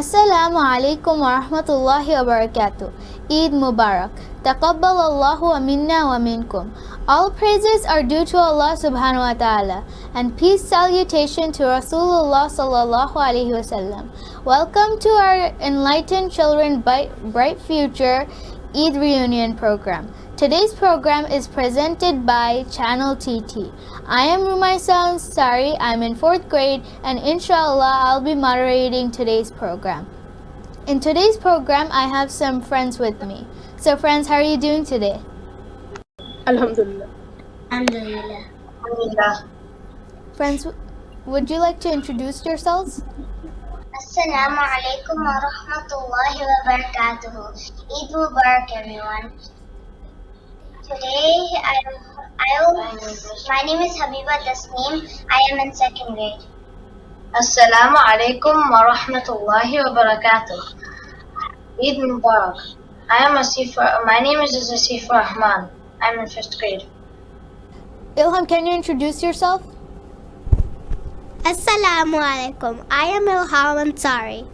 Assalamu alaikum wa rahmatullahi wa barakatuh. Eid Mubarak. Taqabbal Allahu wa minna wa minkum. All praises are due to Allah subhanahu wa ta'ala, and peace salutation to Rasulullah sallallahu alaihi wasallam. Welcome to our Enlightened Children Bright Future Eid Reunion program. Today's program is presented by Channel TT. I am Rumaisa Ansari. I'm in 4th grade, and inshallah I'll be moderating today's program. In today's program, I have some friends with me. So friends, how are you doing today? Alhamdulillah. Alhamdulillah. Alhamdulillah. Friends, would you like to introduce yourselves? Assalamu alaikum wa rahmatullahi wa barakatuh. Eid Mubarak, everyone. Today, my name is Habiba Tasneem. I am in 2nd grade. Assalamu alaikum wa rahmatullahi wa barakatuh. Eid Mubarak. My name is Asif Rahman. I'm in 5th grade. Ilham, can you introduce yourself? Assalamu alaikum. I am Ilham Ansari.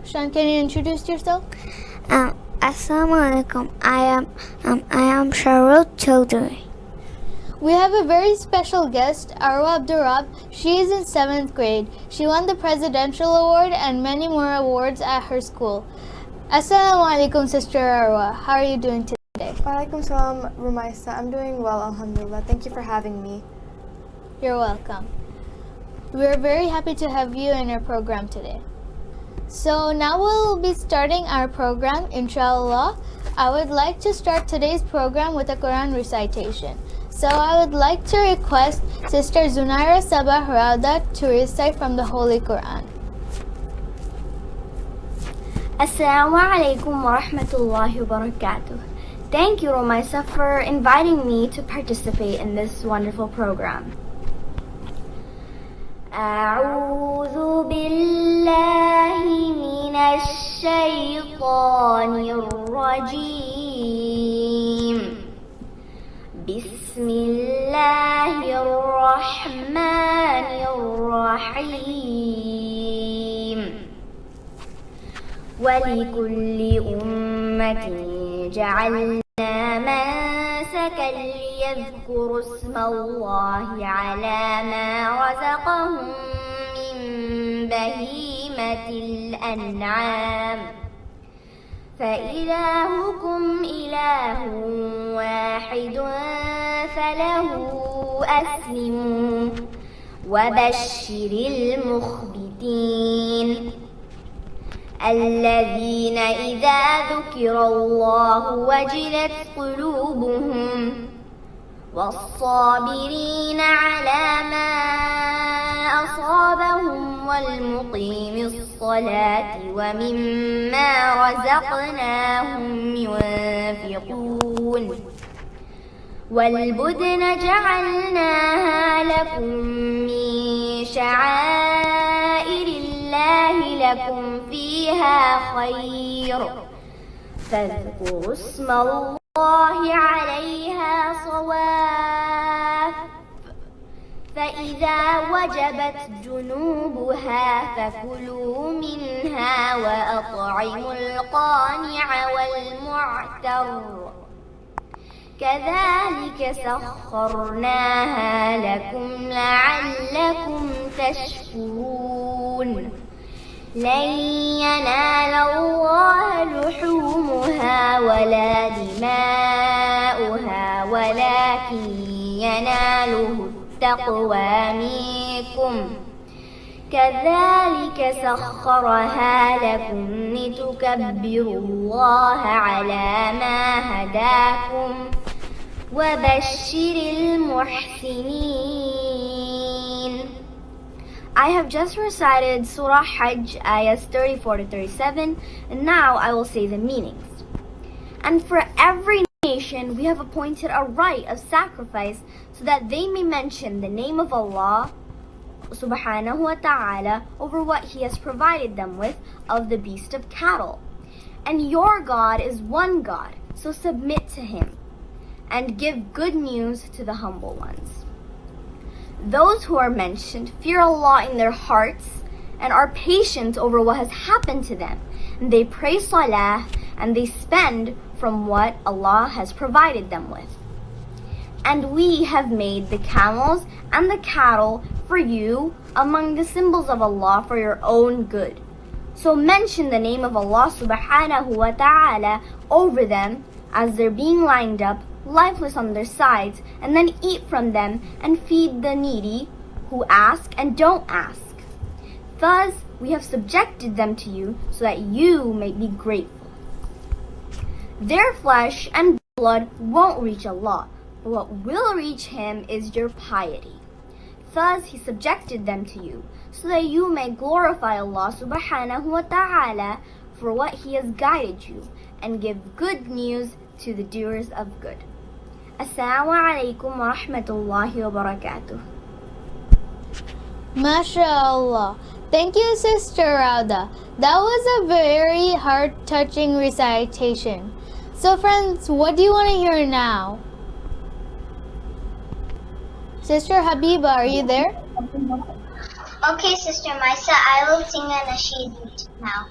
Shan, can you introduce yourself? Assalamu alaikum. I am Sharul Chaudhary. We have a very special guest, Arwa Abdurrab. She is in 7th grade. She won the Presidential Award and many more awards at her school. Assalamu alaikum, Sister Arwa. How are you doing today? Walaikum salam, Rumaisa. I'm doing well, alhamdulillah. Thank you for having me. You're welcome. We're very happy to have you in our program today. So now we'll be starting our program, inshallah. I would like to start today's program with a Quran recitation. So I would like to request Sister Zunaira Sabah Rauda to recite from the Holy Quran. Assalamu alaikum wa rahmatullahi wa barakatuh. Thank you, Rumaisa, for inviting me to participate in this wonderful program. أعوذ بالله من الشيطان الرجيم. بسم الله الرحمن الرحيم. ولكل أمة جعلنا منسكا ليذكروا اسم الله على ما رزقهم من بهيمة الأنعام فإلهكم إله واحد فله أسلموا وبشر المخبتين الذين إذا ذكر الله وجلت قلوبهم والصابرين على ما أصابهم والمقيم الصلاة ومما رزقناهم ينفقون والبدن جعلناها لكم من شعائر الله لكم فيها خير فاذكروا اسم الله عليها صواف فإذا وجبت جنوبها فكلوا منها وأطعموا القانع والمعتر كذلك سخرناها لكم لعلكم تشكرون لن ينال الله لحومها ولا دماؤها ولكن يناله التقوى منكم كذلك سخرها لكم لتكبروا الله على ما هداكم وبشر المحسنين. I have just recited Surah Hajj, ayahs 34 to 37, and now I will say the meanings. And for every nation we have appointed a rite of sacrifice so that they may mention the name of Allah subhanahu wa ta'ala over what He has provided them with of the beast of cattle. And your God is one God, so submit to Him and give good news to the humble ones. Those who are mentioned fear Allah in their hearts and are patient over what has happened to them. And they pray salah and they spend from what Allah has provided them with. And we have made the camels and the cattle for you among the symbols of Allah for your own good. So mention the name of Allah subhanahu wa ta'ala over them as they're being lined up, lifeless on their sides, and then eat from them and feed the needy who ask and don't ask. Thus, we have subjected them to you so that you may be grateful. Their flesh and blood won't reach Allah, but what will reach Him is your piety. Thus, He subjected them to you so that you may glorify Allah subhanahu wa ta'ala for what He has guided you and give good news to the doers of good. Assalamu alaikum wa rahmatullahi wa barakatuh. MashaAllah. Thank you, Sister Rauda. That was a very heart-touching recitation. So friends, what do you want to hear now? Sister Habiba, are you there? Okay, Sister Maisa, I will sing a nasheed now.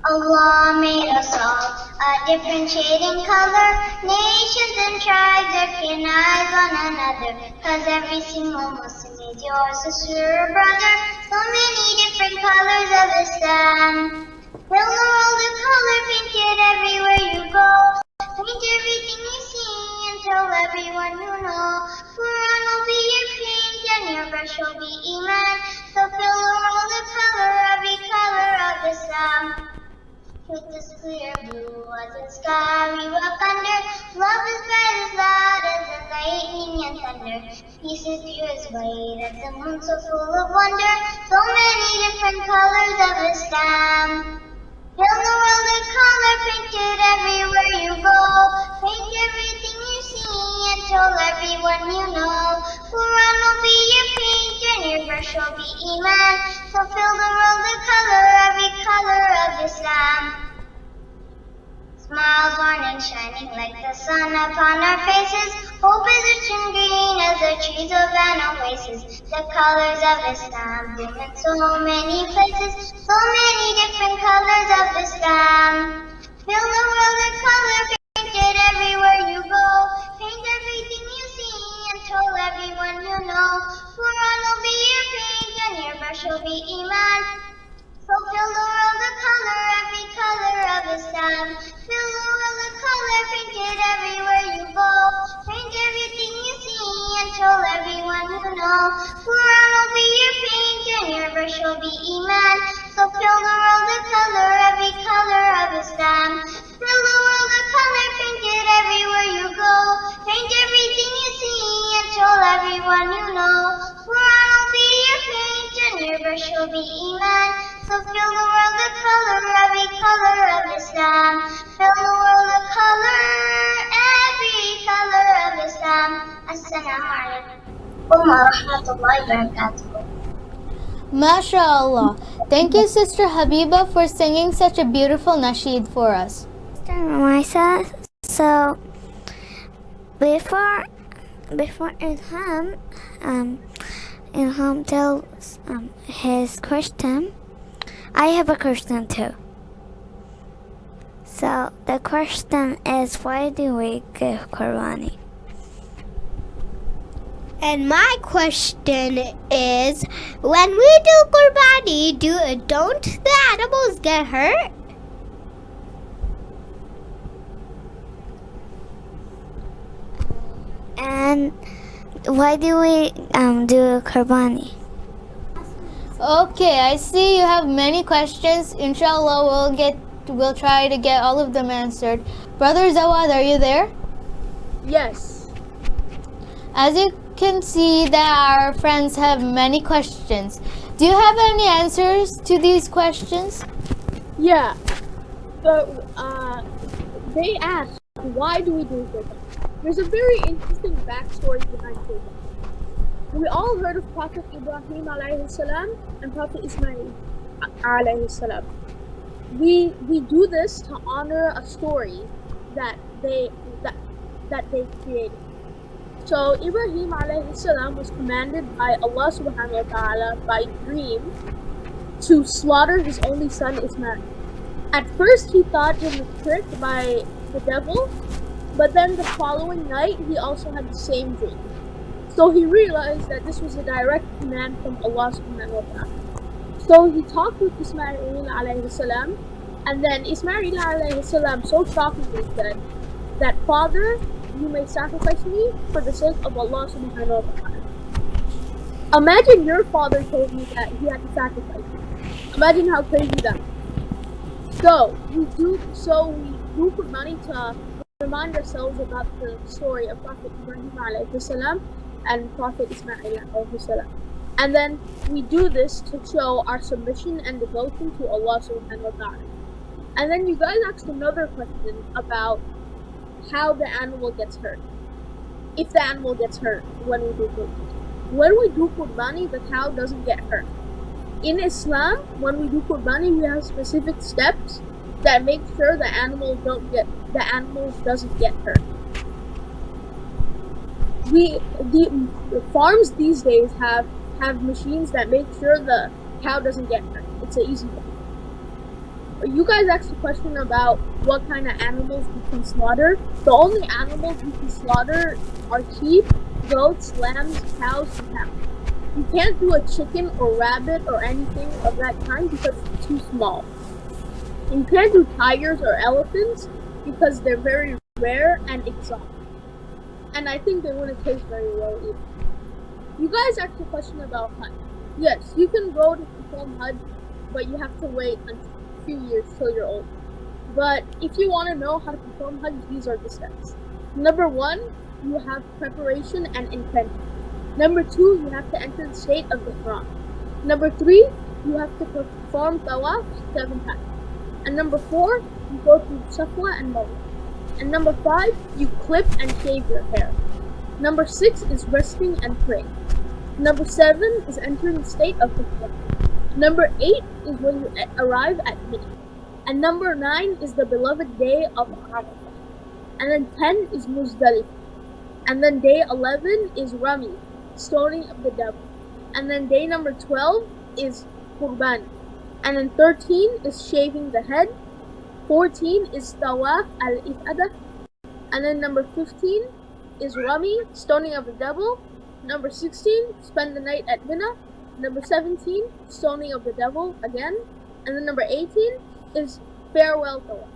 Allah made us all a different shade in color. Nations and tribes are kin eyes on another. Cause every single Muslim is your sister or brother. So many different colors of Islam. Fill the world with color, paint it everywhere you go. Paint everything you see and tell everyone you know. Quran will be your paint and your brush will be Iman. So fill the world with color, every color of Islam. Truth is clear blue as the sky, we will thunder. Love is bright as loud as the lightning and thunder. Peace is pure as white as the moon, so full of wonder. So many different colors of Islam. Fill the world with color, paint it everywhere you go. Paint everything you see and tell everyone you know. Quran will be your paint and your brush will be Iman. So fill the world with color, every color of Islam. Smiles warm and shining like the sun upon our faces. Hope is rich and green as the trees of an oasis. The colors of Islam bloom in so many places. So many different colors of Islam. Fill the world with color, paint it everywhere you go. Paint everything you see and tell everyone you know. Quran will be your paint and your brush will be Iman. So fill the world with color, every color of Islam. Fill the world with color, paint it everywhere you go. Paint everything you see and tell everyone you know. Quran will be your paint and your brush will be Iman. So fill the world with color, every color of Islam. Fill the world with color, paint it everywhere you go. Paint everything you see and tell everyone you know. Quran will be your paint and your brush will be Iman. So fill the world with color, every color of Islam. Fill the world with color, every color of Islam. Assalamu alaikum wa rahmatullahi wa barakatuh. MashaAllah. Thank you, Sister Habiba, for singing such a beautiful nasheed for us. Sister Maisa, so before Ilham tells his question, I have a question too. So the question is, why do we give Qurbani? And my question is, when we do Qurbani, don't the animals get hurt? And why do we do Qurbani? Okay, I see you have many questions. Inshallah, we'll try to get all of them answered. Brother Zawad, are you there? Yes. As you can see that our friends have many questions. Do you have any answers to these questions? Yeah. So, they asked, why do we do Qurbani? There's a very interesting backstory behind Qurbani. We all heard of Prophet Ibrahim alayhi salam and Prophet Ismail alayhi salam. We do this to honor a story that they created. So Ibrahim alayhi salam was commanded by Allah subhanahu wa ta'ala by dream to slaughter his only son Ismail. At first he thought he was tricked by the devil, but then the following night he also had the same dream. So he realized that this was a direct command from Allah subhanahu wa ta'ala. So he talked with Ismail alayhi salam, and then Ismail alayhi salam so shockingly said that, "Father, you may sacrifice me for the sake of Allah subhanahu wa ta'ala." Imagine your father told you that he had to sacrifice you. Imagine how crazy that is. So we do Qurbani to remind ourselves about the story of Prophet Ibrahim alayhi salam and Prophet Ismail alayhi salam. And then we do this to show our submission and devotion to Allah subhanahu wa ta'ala. And then you guys asked another question about how the animal gets hurt. If the animal gets hurt when we do Qurbani. When we do Qurbani, the cow doesn't get hurt. In Islam, when we do Qurbani, we have specific steps that make sure the animal doesn't get hurt. The farms these days have machines that make sure the cow doesn't get hurt. It's an easy one. You guys asked a question about what kind of animals we can slaughter. The only animals we can slaughter are sheep, goats, lambs, cows, and cows. You can't do a chicken or rabbit or anything of that kind because it's too small. You can't do tigers or elephants because they're very rare and exotic. And I think they wouldn't taste very well either. You guys asked a question about Hajj. Yes, you can go to perform Hajj, but you have to wait until a few years till you're old. But if you want to know how to perform Hajj, these are the steps. Number 1, you have preparation and intention. Number 2, you have to enter the state of Ihram. Number 3, you have to perform Tawaf 7 times. And number 4, you go through Safwa and Marwa. And number 5, you clip and shave your hair. Number 6 is resting and praying. Number 7 is entering the state of Ihram. Number 8 is when you arrive at Mina. And number 9 is the beloved day of Arafah. And then 10 is Muzdalifah. And then day 11 is Rami, stoning of the devil. And then day number 12 is Qurbani. And then 13 is shaving the head. 14 is Tawaf al-Ifadah. And then number 15 is Rami, stoning of the devil. Number 16, spend the night at Mina. Number 17, stoning of the devil again. And then number 18 is farewell Tawaf.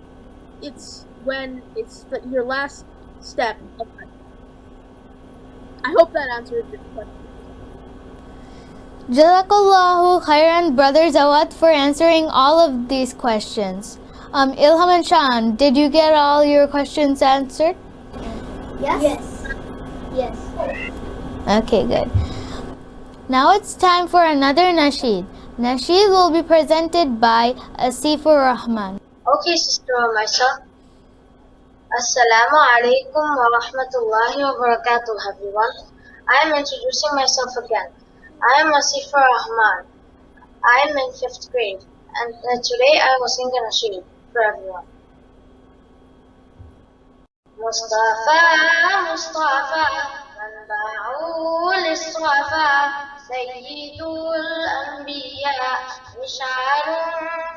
It's when it's your last step of Hajj. I hope that answered your question. Jazakallahu khairan, Brother Zawad, for answering all of these questions. Ilham and Shan, did you get all your questions answered? Yes. Yes. Okay, good. Now it's time for another nasheed. Nasheed will be presented by Asifur Rahman. Okay, Sister Maisha. Assalamu alaikum wa rahmatullahi wa barakatuh, everyone. I am introducing myself again. I am Asifur Rahman. I am in 5th grade, and today I will sing a nasheed for everyone. Mustafa, Mustafa, منبع للصفا سيد الأنبياء مشعل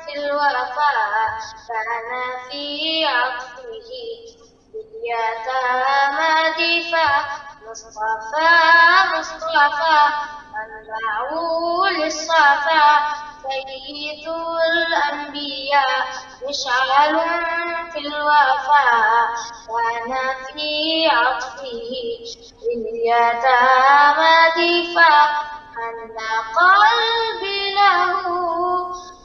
في الوفاء كان في عطفه باليتامى دفاع مصطفى مصطفى منبع للصفا سيد الأنبياء مشعل في الوفاء كان في عطفه باليتامى دفاع حن قلبي له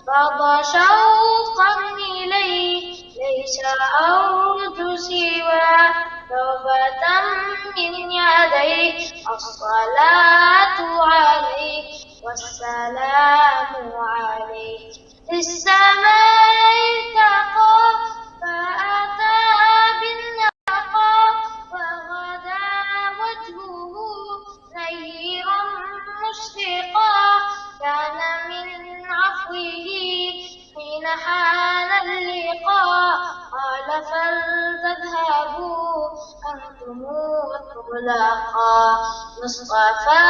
فضى شوقا إليه ليس أرجو سوى توبة من يديه الصلاة عليه والسلام عليه للسماء ارتقى فأتى بالنقى وغدا وجهه نيرا مشرقا كان من عفوه حين حان اللقاء قال فلتذهبوا أنتم الطلقاء مصطفى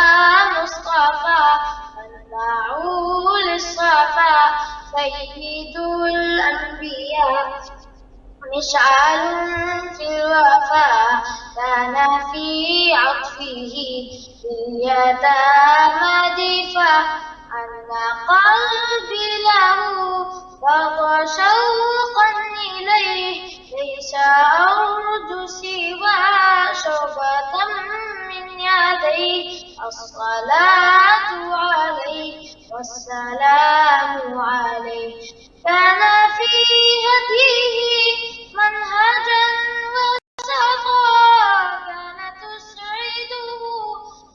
مصطفى منبع للصفا سيد الأنبياء مشعل في الوفا كان في عطفه باليتامى دفا أن قلبي له فاض شوقا إليه ليس أرجو سوى شوبة من يديه الصلاة عليه والسلام عليه كان في هديه منهجا وسطا كان تسعده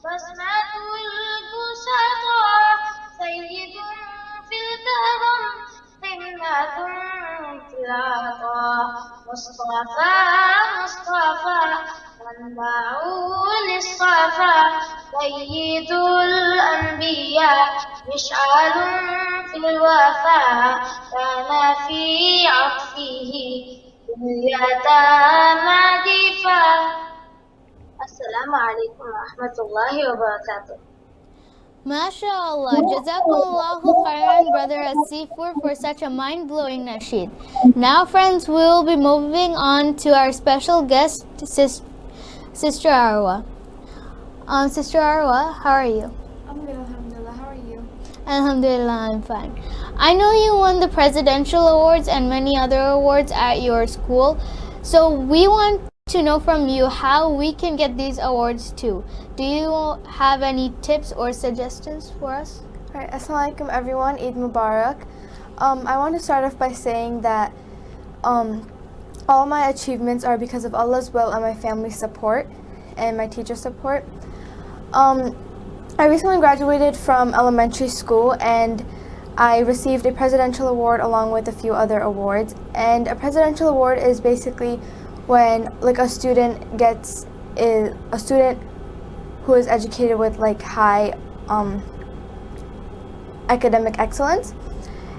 بسمة البسطا سيد في الكرم قمة في العطاء مصطفى مصطفى منبع للصفا سيد الأنبياء مشعل في الوفا كان في عطفه باليتامى دفا. السلام عليكم ورحمة الله وبركاته. MashaAllah, Jazakallahu khairan, Brother Asifur, for such a mind-blowing nasheed. Now, friends, we will be moving on to our special guest, Sister Arwa. Sister Arwa, how are you? I'm good, alhamdulillah. How are you? Alhamdulillah, I'm fine. I know you won the Presidential Awards and many other awards at your school, so we want to know from you how we can get these awards too. Do you have any tips or suggestions for us? Alright, Assalamu alaikum everyone, Eid Mubarak. I want to start off by saying that all my achievements are because of Allah's will and my family's support and my teacher's support. I recently graduated from elementary school and I received a presidential award along with a few other awards. And a presidential award is basically when like a student who is educated with like high academic excellence.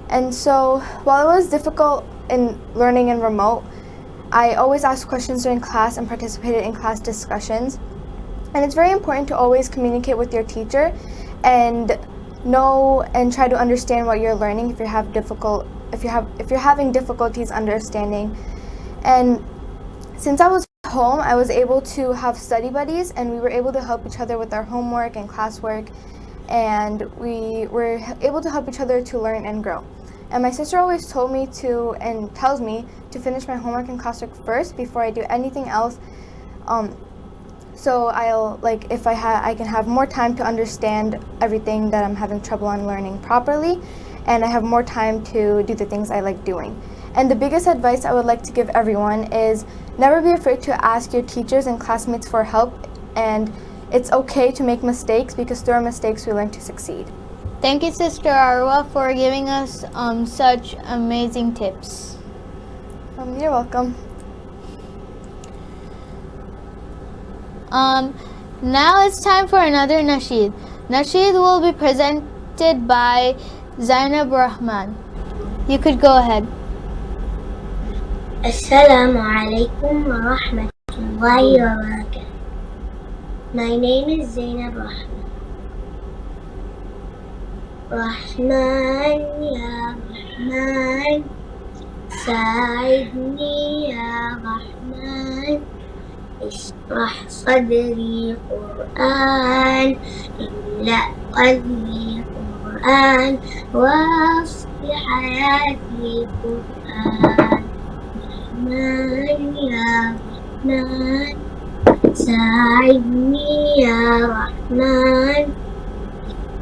And so while it was difficult in learning in remote, I always asked questions during class and participated in class discussions. And it's very important to always communicate with your teacher and know and try to understand what you're learning if you're having difficulties understanding. And since I was home, I was able to have study buddies and we were able to help each other with our homework and classwork, and we were able to help each other to learn and grow. And my sister always told me to and tells me to finish my homework and classwork first before I do anything else. So I'll if I can have more time to understand everything that I'm having trouble on learning properly, and I have more time to do the things I like doing. And the biggest advice I would like to give everyone is never be afraid to ask your teachers and classmates for help, and it's okay to make mistakes because through our mistakes we learn to succeed. Thank you, Sister Arwa, for giving us such amazing tips. You're welcome. Now it's time for another nasheed. Nasheed will be presented by Zainab Rahman. You could go ahead. Assalamu alaikum wa rahmatullahi wa barakatuh. My name is Zainab Rahman. Rahman ya Rahman, ساعدني يا رحمن اشرح صدري قرآن املأ قلبي قرآن واصل حياتي قرآن رحمن يا رحمن ساعدني يا رحمن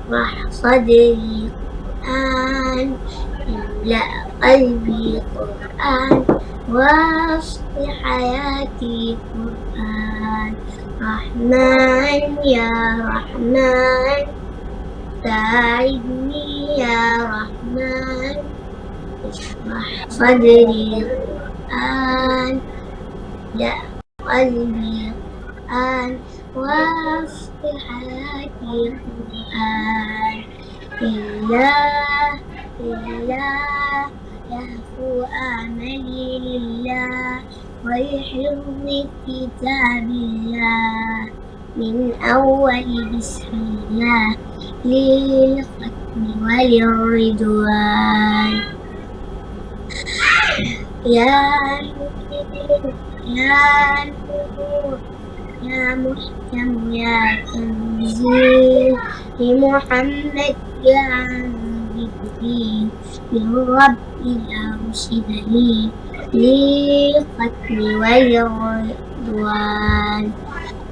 اشرح صدري قرآن املأ قلبي قرآن واصل حياتي قرآن رحمن يا رحمن ساعدني يا رحمن اشرح صدري قرآن املأ قلبي قرآن واصل حياتي قرآن إله يهفو أعمالي الله ولحفظ كتاب الله من أول بسم الله للختم وللرضوان يا نور يا نور يا محكم يا تنزيل لمحمد يا جبريل لرب العرش دليل للختم وللرضوان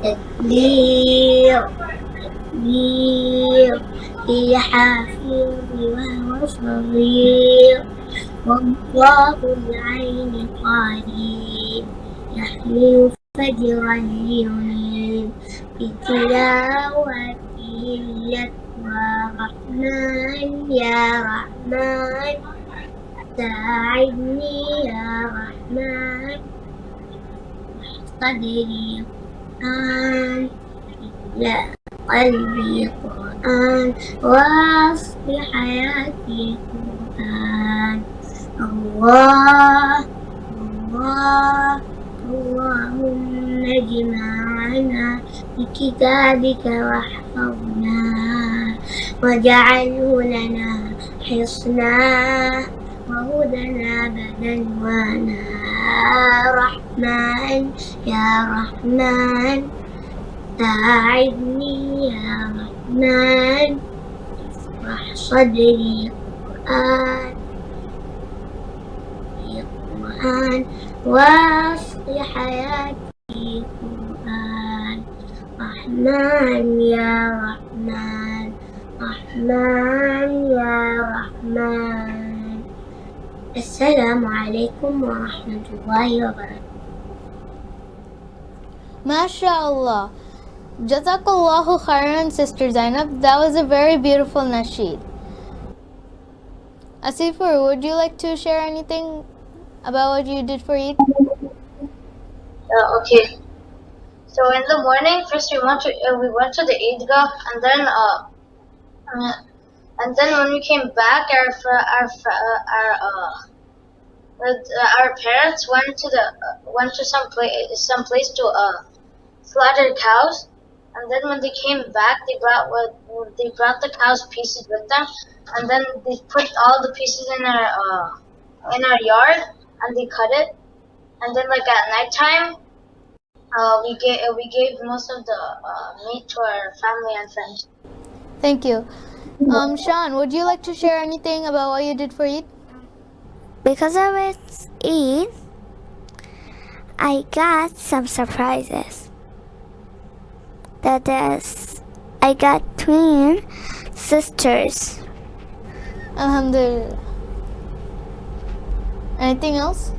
تكبير تكبير لحافظ وهو صغير والله العين قريب يحمل فجرا لينيب بتلاوته اليتوى رحمن يا رحمن ساعدني يا رحمن صدري قرآن لا قلبي قرآن واصل حياتي قرآن الله الله اللهم اجمعنا بكتابك واحفظنا واجعله لنا حصنا وهدنا بدنوانا رحمن يا رحمن ساعدني يا رحمن اشرح صدري قرآن قرآن واصل حياتي قرآن رحمن يا رحمن رحمن يا رحمن السلام عليكم ورحمة الله وبركاته. MashaAllah. Jazakallahu khairan, Sister Zainab. That was a very beautiful nasheed. Asifur, would you like to share anything about what you did for Eid? Okay. So in the morning, first we went to the Eidgah, and then when we came back, our parents went to some place to slaughter cows, and then when they came back, they brought the cows' pieces with them, and then they put all the pieces in our yard, and they cut it, and then like at nighttime, we gave most of the meat to our family and friends. Thank you. Sean, would you like to share anything about what you did for Eid? Because of its Eid, I got some surprises. That is, I got twin sisters. Alhamdulillah. Anything else?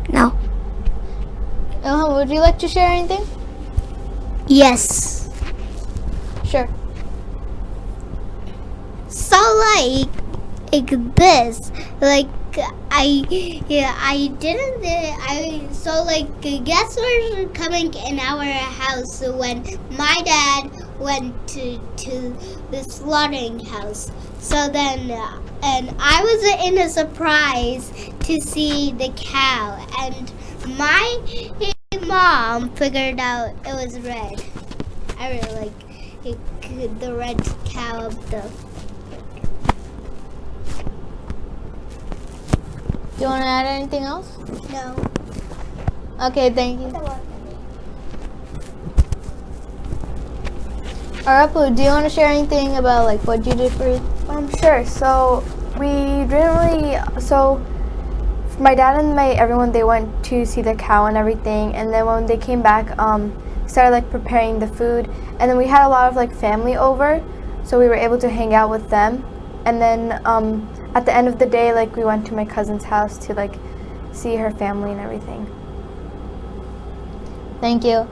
No. Ilham, would you like to share anything? Yes. Sure. So like this, like I didn't. So like guests were coming in our house when my dad went to the slaughtering house. So then, and I was in a surprise to see the cow, and my mom figured out it was red. I really like the red cow of the. Do you want to add anything else? No. Okay, thank you. Arapu, do you want to share anything about like what you did for Eid? Sure. So we didn't really. So my dad and everyone, they went to see the cow and everything, and then when they came back, started like preparing the food, and then we had a lot of like family over, so we were able to hang out with them, and then at the end of the day, like we went to my cousin's house to like see her family and everything. Thank you.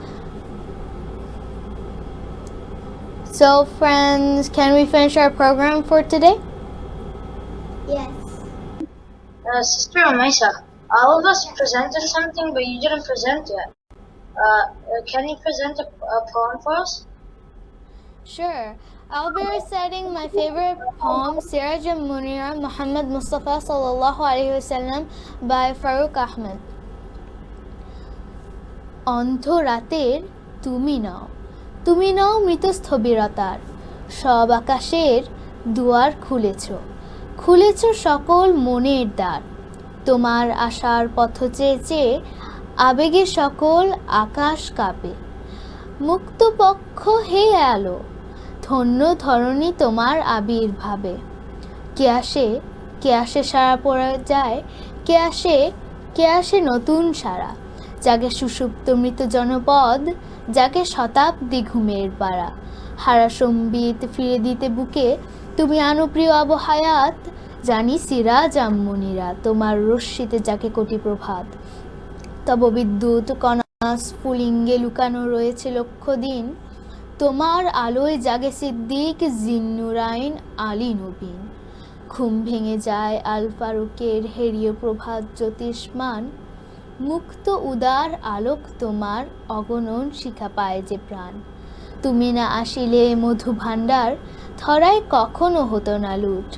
So friends, can we finish our program for today? Yes. Sister Umaisa, all of us presented something, but you didn't present yet. Can you present a poem for us? Sure. I'll be reciting my favorite poem, Siraj Munira Muhammad Mustafa Sallallahu Alaihi Wasallam by Farooq Ahmed. অন্ধ রাতের তুমি নাও মৃত স্থবিরতার, সব আকাশের দুয়ার খুলেছ সকল মনের দ্বার। তোমার আশার পথ চেয়ে আবেগে সকল আকাশ কাঁপে। মুক্ত পক্ষ হে আলো, ধন্য ধরণী তোমার আবির্ভাবে। কে আসে সারা পড়ে যায়, কে আসে নতুন সারা, জাগে সুষুপ্ত মৃত জনপদ, যাকে শতাব্দী ঘুমের পাড়া। হারা সম্বিত ফিরে দিতে বুকে, তুমি আনো প্রিয় আবহায়াত, জানি সিরাজ আম্মুনিরা তোমার রশ্মিতে যাকে কোটি প্রভাত। তব বিদ্যুৎ কণা স্ফুলিঙ্গে লুকানো রয়েছে লক্ষ দিন, তোমার আলোয় জাগে সিদ্দিক জিন্নুরাইন আলী নবীন। ঘুম ভেঙে যায় আল ফারুকের হেরিয় প্রভাত জ্যোতিষ্মান, মুক্ত উদার আলোক তোমার অগণন শিখা পায় যে প্রাণ। তুমি না আসিলে মধু ভাণ্ডার, ধরায় কখনো হতো না লুট।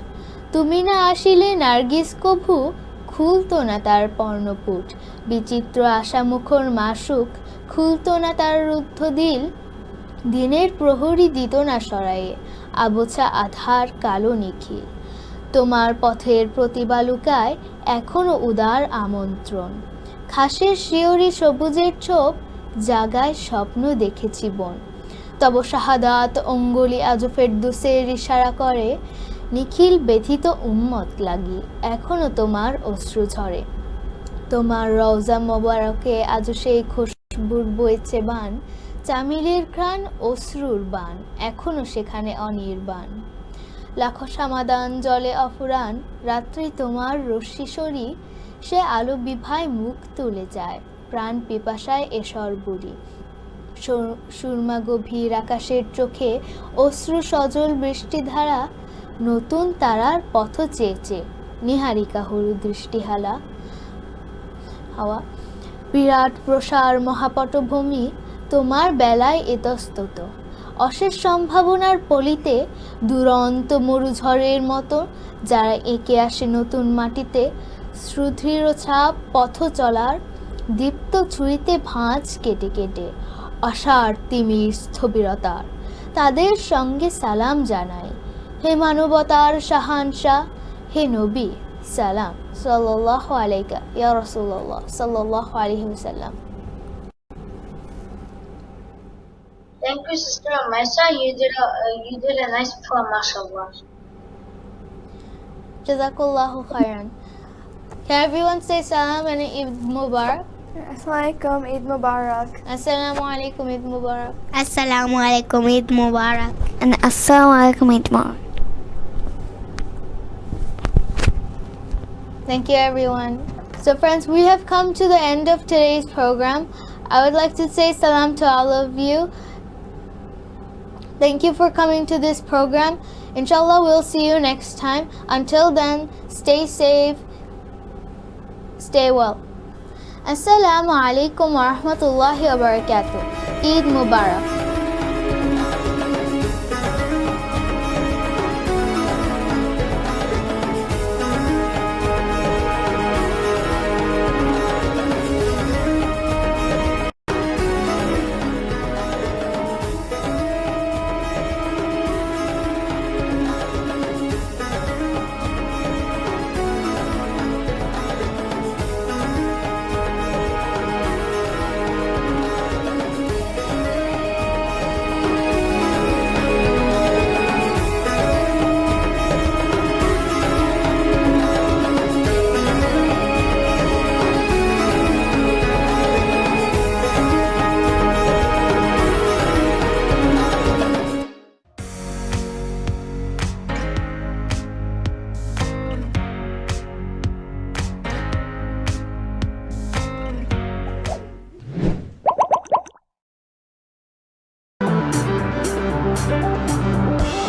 তুমি না আসিলে নার্গিস কভু, খুলতো না তার পর্ণপুট। বিচিত্র আশা মুখর মাসুক, খুলতো না তার রুদ্ধ দিল। দিনের প্রহরী দিত না সরায়ে, আবোছা আধার কালো নিখিল। তোমার পথের প্রতিবালুকায় এখনো উদার আমন্ত্রণ। ঘাসের শিয়রি সবুজের ছোপ, জাগায় স্বপ্ন দেখেছি বন। তব শাহাদাত অঙ্গুলি আজ ফেরদৌসের ইশারা করে, নিখিল ব্যথিত উম্মত লাগি এখনো তোমার অশ্রু ঝরে। তোমার রওজা মোবারকে আজ সেই খুশবুর বইছে বান, চামিলের ঘ্রাণ অশ্রুর বান এখনো সেখানে অনির্বাণ। লাখো সমাদান জলে অফুরান, রাত্রি তোমার রশ্মি সরি, সে আলো বিভায় মুখ তুলে যায়, প্রাণ পিপাসায় এসর বুড়ি। সুরমা গভীর আকাশের চোখে অশ্রু সজল বৃষ্টিধারা, নতুন তারার পথ চেয়ে নিহারিকা হলু দৃষ্টিহালা। হাওয়া বিরাট প্রসার মহাপটভূমি, তোমার বেলায় ইতস্তত। অশেষ সম্ভাবনার পলিতে দুরন্ত মরুঝড়ের মতো, যারা এঁকে আসে নতুন মাটিতে। সুদৃঢ় ছাপ পথ চলার, দীপ্ত ছুরিতে ভাঁজ কেটে অসার তিমির স্থবিরতার। তাদের সঙ্গে সালাম জানাই, হে মানবতার শাহানশাহ, হে নবী সালাম সাল্লাল্লাহু আলাইকা ইয়া রাসূলুল্লাহ সাল্লাল্লাহু আলাইহি ওয়াসাল্লাম। Thank you, Sister Maisa. You did a nice poem, mashallah. Jazakallahu khairan. Can everyone say salam and Eid Mubarak? Assalamualaikum, Eid Mubarak. Assalamu alaikum, Eid Mubarak. Assalamu alaikum, Eid Mubarak. And Assalamu alaikum Eid Thank you, everyone. So, friends, we have come to the end of today's program. I would like to say salam to all of you. Thank you for coming to this program. Inshallah, we'll see you next time. Until then, stay safe, stay well. Assalamu alaikum wa rahmatullahi wa barakatuh. Eid Mubarak.